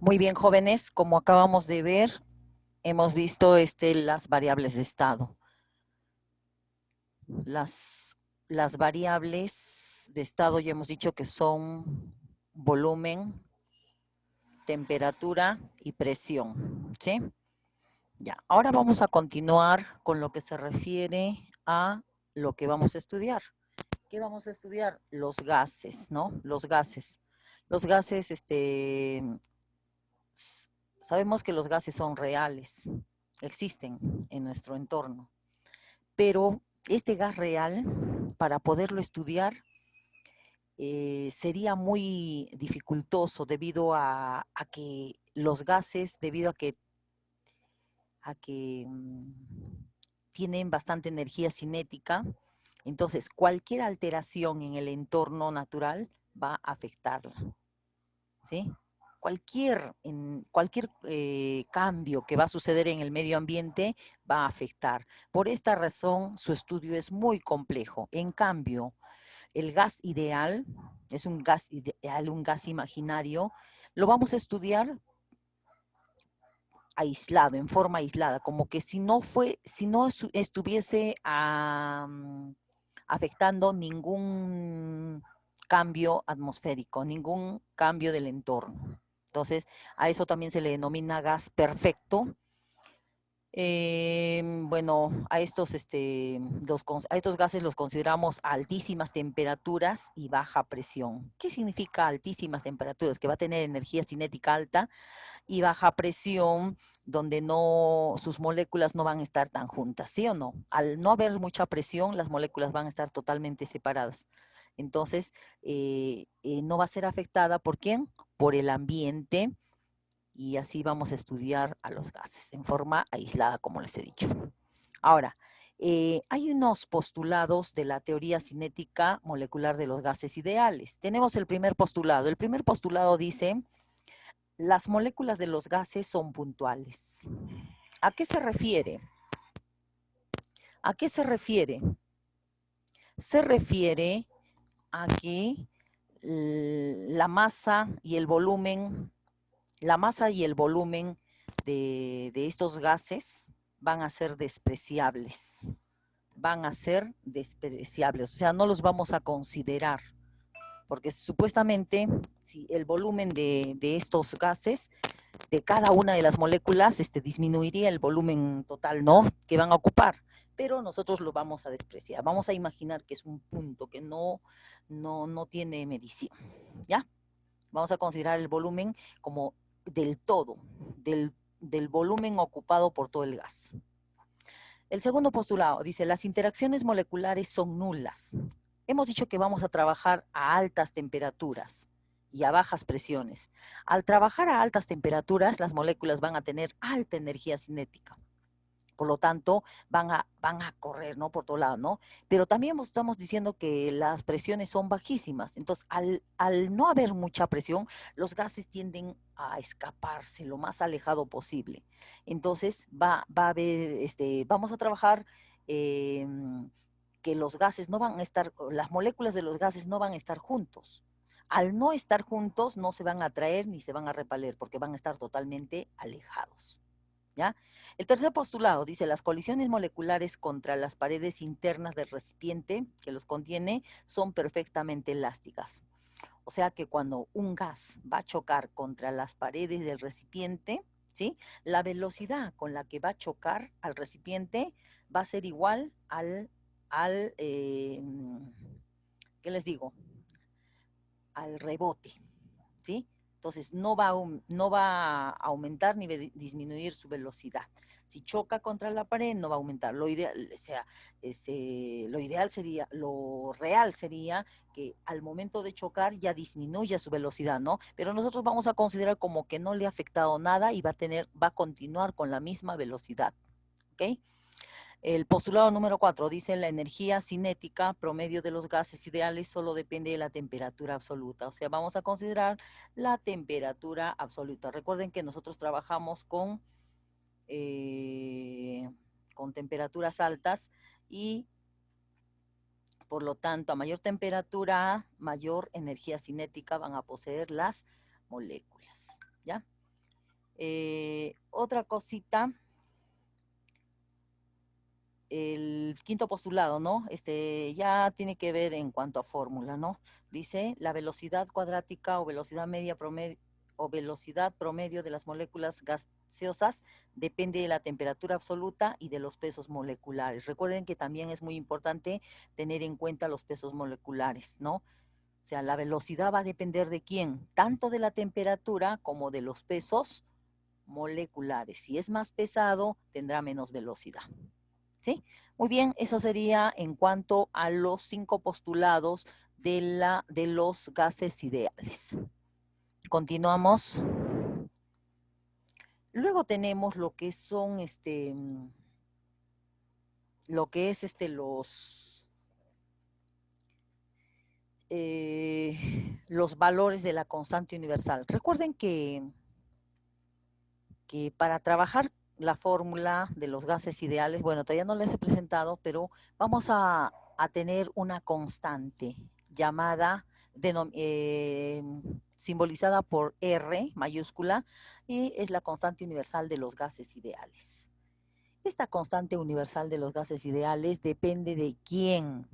Muy bien, jóvenes, como acabamos de ver, hemos visto las variables de estado. Las, las variables de estado ya hemos dicho que son volumen, temperatura y presión, ¿sí? Ya, ahora vamos a continuar con lo que se refiere a lo que vamos a estudiar. ¿Qué vamos a estudiar? Los gases, ¿no? Los gases. Los gases, sabemos que los gases son reales, existen en nuestro entorno, pero este gas real, para poderlo estudiar, sería muy dificultoso debido a que los gases, debido a que tienen bastante energía cinética, entonces cualquier alteración en el entorno natural va a afectarla, ¿sí? Cualquier cambio que va a suceder en el medio ambiente va a afectar. Por esta razón, su estudio es muy complejo. En cambio, el gas ideal es un gas ideal, un gas imaginario, lo vamos a estudiar aislado, en forma aislada, como que si no estuviese afectando ningún cambio atmosférico, ningún cambio del entorno. Entonces, a eso también se le denomina gas perfecto. Bueno, a estos gases los consideramos a altísimas temperaturas y baja presión. ¿Qué significa altísimas temperaturas? Que va a tener energía cinética alta y baja presión, donde sus moléculas no van a estar tan juntas, ¿sí o no? Al no haber mucha presión, las moléculas van a estar totalmente separadas. Entonces, no va a ser afectada ¿por quién? Por el ambiente, y así vamos a estudiar a los gases en forma aislada, como les he dicho. Ahora, hay unos postulados de la teoría cinética molecular de los gases ideales. Tenemos el primer postulado. El primer postulado dice: las moléculas de los gases son puntuales. ¿A qué se refiere? ¿A qué se refiere? Se refiere a que la masa y el volumen de estos gases van a ser despreciables. Van a ser despreciables, o sea, no los vamos a considerar, porque supuestamente si el volumen de estos gases de cada una de las moléculas disminuiría el volumen total, ¿no? Que van a ocupar, pero nosotros lo vamos a despreciar. Vamos a imaginar que es un punto que no tiene medición, ¿ya? Vamos a considerar el volumen como del todo, del volumen ocupado por todo el gas. El segundo postulado dice: las interacciones moleculares son nulas. Hemos dicho que vamos a trabajar a altas temperaturas y a bajas presiones. Al trabajar a altas temperaturas, las moléculas van a tener alta energía cinética. Por lo tanto, van a correr, ¿no? Por todo lado, ¿no? Pero también estamos diciendo que las presiones son bajísimas. Entonces, al no haber mucha presión, los gases tienden a escaparse lo más alejado posible. Entonces, va a haber, vamos a trabajar eh, que los gases no van a estar, las moléculas de los gases no van a estar juntos. Al no estar juntos, no se van a atraer ni se van a repeler, porque van a estar totalmente alejados. ¿Ya? El tercer postulado dice: las colisiones moleculares contra las paredes internas del recipiente que los contiene son perfectamente elásticas. O sea que cuando un gas va a chocar contra las paredes del recipiente, ¿sí? La velocidad con la que va a chocar al recipiente va a ser igual al ¿qué les digo? Al rebote, ¿sí? Entonces no va a aumentar ni disminuir su velocidad. Si choca contra la pared, no va a aumentar. Lo ideal, o sea, lo ideal sería, lo real sería que al momento de chocar ya disminuya su velocidad, ¿no? Pero nosotros vamos a considerar como que no le ha afectado nada y va a continuar con la misma velocidad, ¿ok? El postulado número 4 dice: la energía cinética promedio de los gases ideales solo depende de la temperatura absoluta. O sea, vamos a considerar la temperatura absoluta. Recuerden que nosotros trabajamos con temperaturas altas y por lo tanto a mayor temperatura, mayor energía cinética van a poseer las moléculas, ¿ya? Otra cosita, el quinto postulado, ¿no? Ya tiene que ver en cuanto a fórmula, ¿no? Dice la velocidad cuadrática o velocidad media promedio o velocidad promedio de las moléculas gaseosas depende de la temperatura absoluta y de los pesos moleculares. Recuerden que también es muy importante tener en cuenta los pesos moleculares, ¿no? O sea, la velocidad va a depender de quién, tanto de la temperatura como de los pesos moleculares. Si es más pesado, tendrá menos velocidad. ¿Sí? Muy bien, eso sería en cuanto a los 5 postulados de los gases ideales. Continuamos. Luego tenemos lo que son lo que es los valores de la constante universal. Recuerden que para trabajar la fórmula de los gases ideales, bueno, todavía no les he presentado, pero vamos a tener una constante llamada, simbolizada por R mayúscula, y es la constante universal de los gases ideales. Esta constante universal de los gases ideales depende de quién,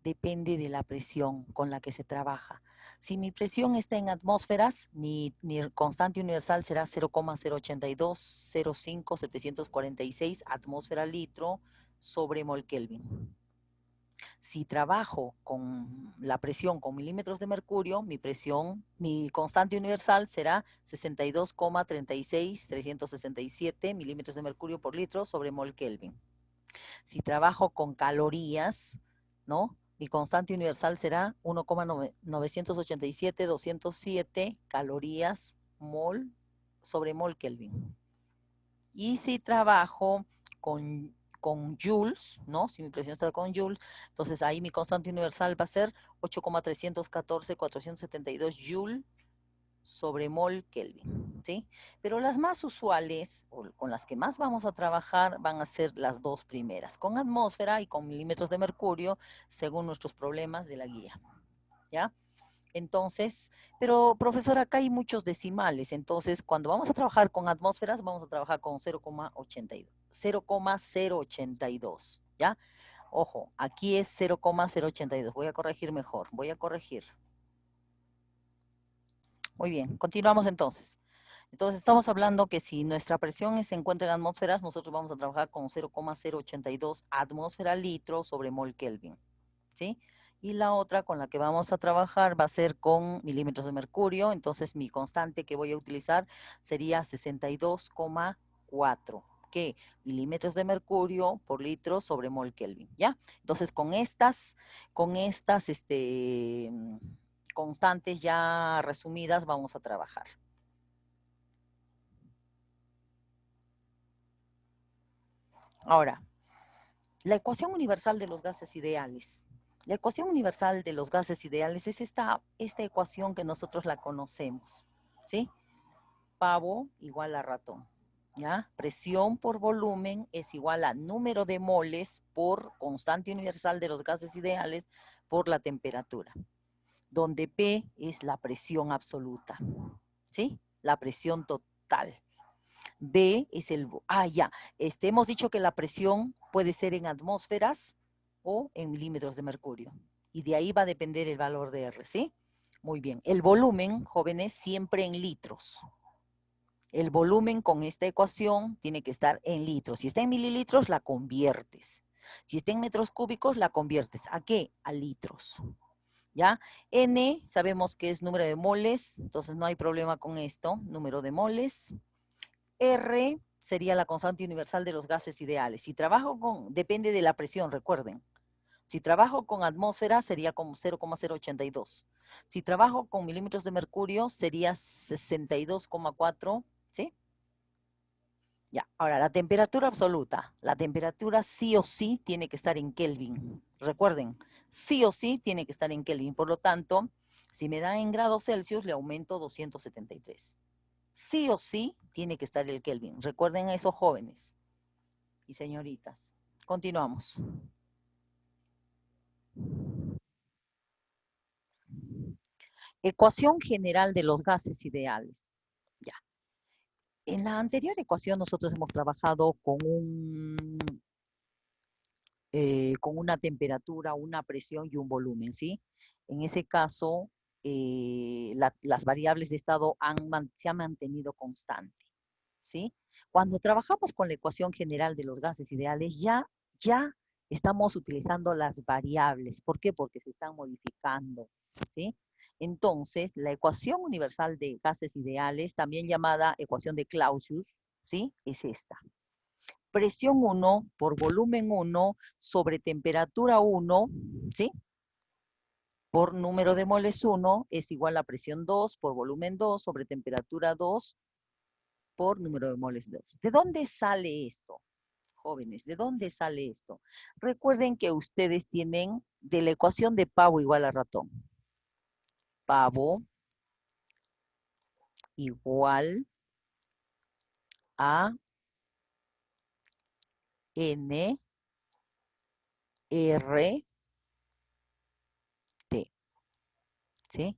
depende de la presión con la que se trabaja. Si mi presión está en atmósferas, mi constante universal será 0,082, 0,5, 746 atmósfera litro sobre mol Kelvin. Si trabajo con la presión con milímetros de mercurio, mi constante universal será 62,36, 367 milímetros de mercurio por litro sobre mol Kelvin. Si trabajo con calorías, ¿no? Mi constante universal será 1,987, 207 calorías mol sobre mol Kelvin. Y si trabajo con joules, ¿no? Si mi presión está con joules, entonces ahí mi constante universal va a ser 8,314, 472 joules sobre mol Kelvin, ¿sí? Pero las más usuales, o con las que más vamos a trabajar, van a ser las dos primeras, con atmósfera y con milímetros de mercurio, según nuestros problemas de la guía, ¿ya? Entonces, pero profesor, acá hay muchos decimales, entonces cuando vamos a trabajar con atmósferas, vamos a trabajar con 0,82, 0,082, ¿ya? Ojo, aquí es 0,082, voy a corregir mejor, voy a corregir. Muy bien, continuamos entonces. Entonces estamos hablando que si nuestra presión se encuentra en atmósferas, nosotros vamos a trabajar con 0,082 atmósfera litro sobre mol Kelvin, ¿sí? Y la otra con la que vamos a trabajar va a ser con milímetros de mercurio, entonces mi constante que voy a utilizar sería 62,4, ¿qué? Milímetros de mercurio por litro sobre mol Kelvin, ¿ya? Entonces con estas constantes ya resumidas vamos a trabajar. Ahora, la ecuación universal de los gases ideales. La ecuación universal de los gases ideales es esta ecuación que nosotros la conocemos, ¿sí? Pavo igual a ratón, ¿ya? Presión por volumen es igual a número de moles por constante universal de los gases ideales por la temperatura, donde P es la presión absoluta, ¿sí? La presión total. B es ya, hemos dicho que la presión puede ser en atmósferas o en milímetros de mercurio. Y de ahí va a depender el valor de R, ¿sí? Muy bien. El volumen, jóvenes, siempre en litros. El volumen con esta ecuación tiene que estar en litros. Si está en mililitros, la conviertes. Si está en metros cúbicos, la conviertes. ¿A qué? A litros. ¿Ya? N, sabemos que es número de moles, entonces no hay problema con esto. Número de moles. R sería la constante universal de los gases ideales. Si trabajo depende de la presión, recuerden. Si trabajo con atmósfera sería como 0,082. Si trabajo con milímetros de mercurio sería 62,4, ¿sí? Ya, ahora la temperatura absoluta. La temperatura sí o sí tiene que estar en Kelvin. Recuerden, sí o sí tiene que estar en Kelvin. Por lo tanto, si me da en grados Celsius, le aumento 273. Sí o sí tiene que estar el Kelvin. Recuerden a esos jóvenes y señoritas. Continuamos. Ecuación general de los gases ideales. Ya. En la anterior ecuación nosotros hemos trabajado con una temperatura, una presión y un volumen, ¿sí? En ese caso, las variables de estado se han mantenido constante, ¿sí? Cuando trabajamos con la ecuación general de los gases ideales, ya estamos utilizando las variables. ¿Por qué? Porque se están modificando, ¿sí? Entonces, la ecuación universal de gases ideales, también llamada ecuación de Clausius, ¿sí? Es esta. Presión 1 por volumen 1 sobre temperatura 1, ¿sí? Por número de moles 1 es igual a presión 2 por volumen 2 sobre temperatura 2 por número de moles 2. ¿De dónde sale esto, jóvenes? ¿De dónde sale esto? Recuerden que ustedes tienen de la ecuación de pavo igual a ratón. Pavo igual a N R T, ¿sí?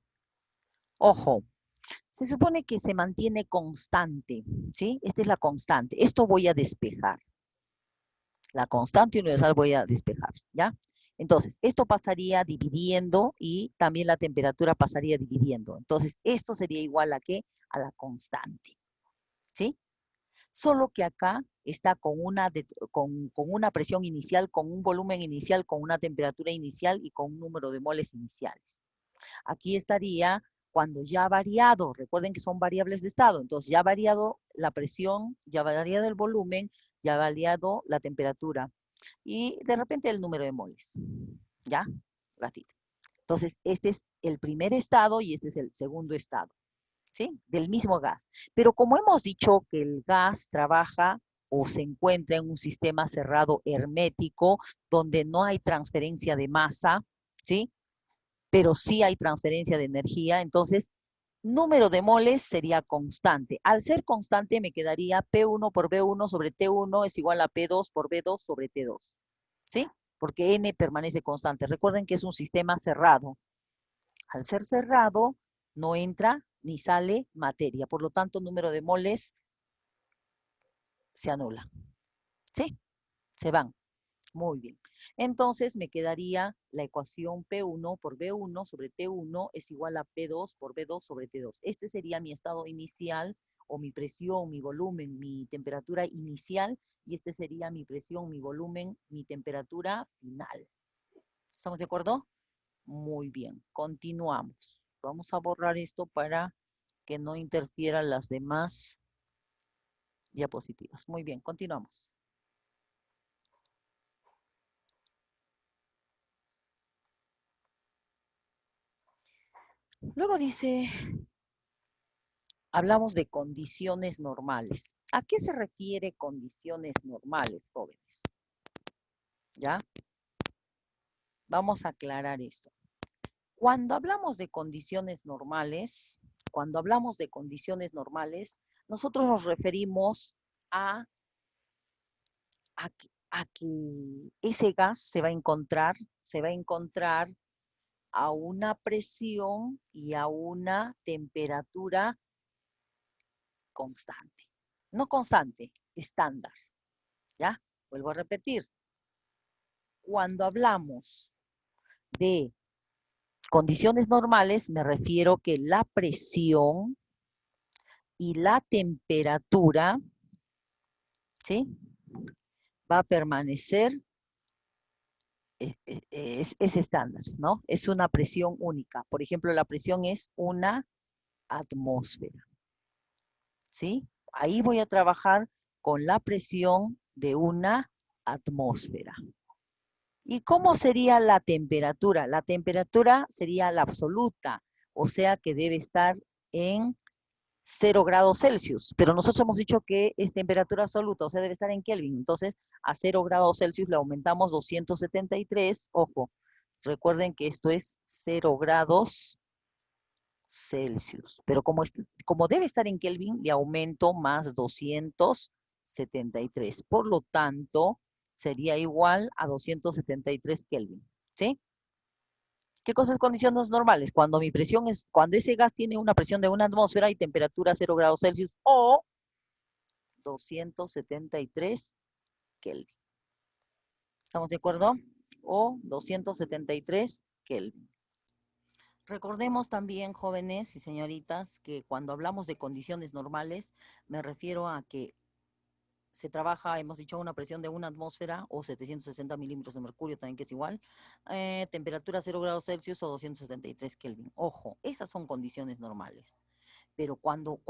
Ojo, se supone que se mantiene constante, ¿sí? Esta es la constante. Esto voy a despejar. La constante universal voy a despejar, ¿ya? Entonces, esto pasaría dividiendo y también la temperatura pasaría dividiendo. Entonces, esto sería igual a ¿qué? A la constante, ¿sí? Solo que acá está con una presión inicial, con un volumen inicial, con una temperatura inicial y con un número de moles iniciales. Aquí estaría cuando ya ha variado, recuerden que son variables de estado, entonces ya ha variado la presión, ya ha variado el volumen, ya ha variado la temperatura y de repente el número de moles, ¿ya? Ratito. Entonces, este es el primer estado y este es el segundo estado, ¿sí? Del mismo gas. Pero como hemos dicho que el gas trabaja o se encuentra en un sistema cerrado hermético donde no hay transferencia de masa, ¿sí? Pero sí hay transferencia de energía, entonces número de moles sería constante. Al ser constante me quedaría P1 por B1 sobre T1 es igual a P2 por B2 sobre T2, ¿sí? Porque N permanece constante. Recuerden que es un sistema cerrado. Al ser cerrado, no entra ni sale materia, por lo tanto, número de moles se anula, ¿sí? Se van. Muy bien. Entonces me quedaría la ecuación P1 por B1 sobre T1 es igual a P2 por B2 sobre T2. Este sería mi estado inicial o mi presión, mi volumen, mi temperatura inicial y este sería mi presión, mi volumen, mi temperatura final. ¿Estamos de acuerdo? Muy bien. Continuamos. Vamos a borrar esto para que no interfieran las demás diapositivas. Muy bien, continuamos. Luego dice, hablamos de condiciones normales. ¿A qué se refiere condiciones normales, jóvenes? ¿Ya? Vamos a aclarar esto. Cuando hablamos de condiciones normales, nosotros nos referimos a que ese gas se va a encontrar a una presión y a una temperatura constante. No constante, estándar. ¿Ya? Vuelvo a repetir. Cuando hablamos de condiciones normales, me refiero que la presión y la temperatura, ¿sí? Va a permanecer, es estándar, ¿no? Es una presión única. Por ejemplo, la presión es una atmósfera, ¿sí? Ahí voy a trabajar con la presión de una atmósfera. ¿Y cómo sería la temperatura? La temperatura sería la absoluta, o sea que debe estar en 0 grados Celsius, pero nosotros hemos dicho que es temperatura absoluta, o sea, debe estar en Kelvin. Entonces, a 0 grados Celsius le aumentamos 273, ojo, recuerden que esto es 0 grados Celsius, pero como debe estar en Kelvin, le aumento más 273. Por lo tanto, sería igual a 273 Kelvin, ¿sí? ¿Qué cosas condiciones normales? Cuando mi presión es, cuando ese gas tiene una presión de una atmósfera y temperatura 0 grados Celsius o 273 Kelvin. ¿Estamos de acuerdo? O 273 Kelvin. Recordemos también, jóvenes y señoritas, que cuando hablamos de condiciones normales, me refiero a que se trabaja, hemos dicho, a una presión de 1 atmósfera o 760 milímetros de mercurio, también que es igual, temperatura 0 grados Celsius o 273 Kelvin. Ojo, esas son condiciones normales. Pero cuando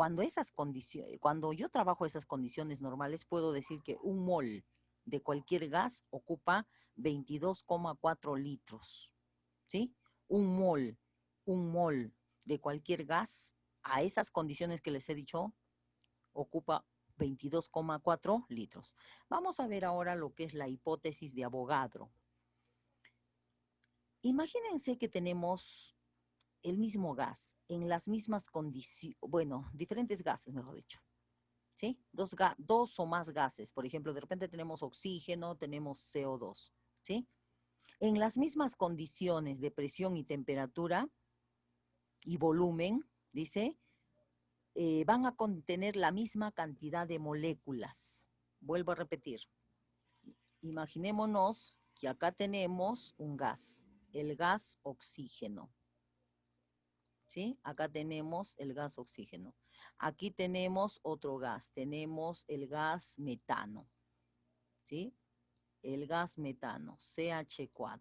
yo trabajo esas condiciones normales, puedo decir que un mol de cualquier gas ocupa 22,4 litros, ¿sí? Un mol, un mol de cualquier gas, a esas condiciones que les he dicho, ocupa 22,4 litros. Vamos a ver ahora lo que es la hipótesis de Avogadro. Imagínense que tenemos el mismo gas en las mismas condiciones, bueno, diferentes gases, mejor dicho. ¿Sí? Dos o más gases. Por ejemplo, de repente tenemos oxígeno, tenemos CO2. ¿Sí? En las mismas condiciones de presión y temperatura y volumen, dice, van a contener la misma cantidad de moléculas. Vuelvo a repetir. Imaginémonos que acá tenemos un gas, el gas oxígeno. ¿Sí? Acá tenemos el gas oxígeno. Aquí tenemos otro gas, tenemos el gas metano. ¿Sí? El gas metano, CH4.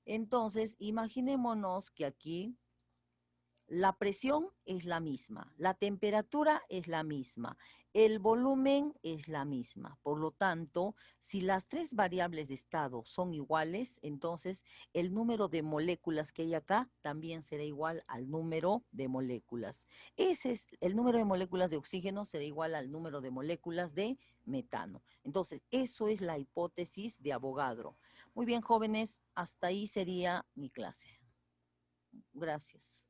Entonces, imaginémonos que aquí la presión es la misma, la temperatura es la misma, el volumen es la misma. Por lo tanto, si las tres variables de estado son iguales, entonces el número de moléculas que hay acá también será igual al número de moléculas. Ese es el número de moléculas de oxígeno será igual al número de moléculas de metano. Entonces, eso es la hipótesis de Avogadro. Muy bien, jóvenes, hasta ahí sería mi clase. Gracias.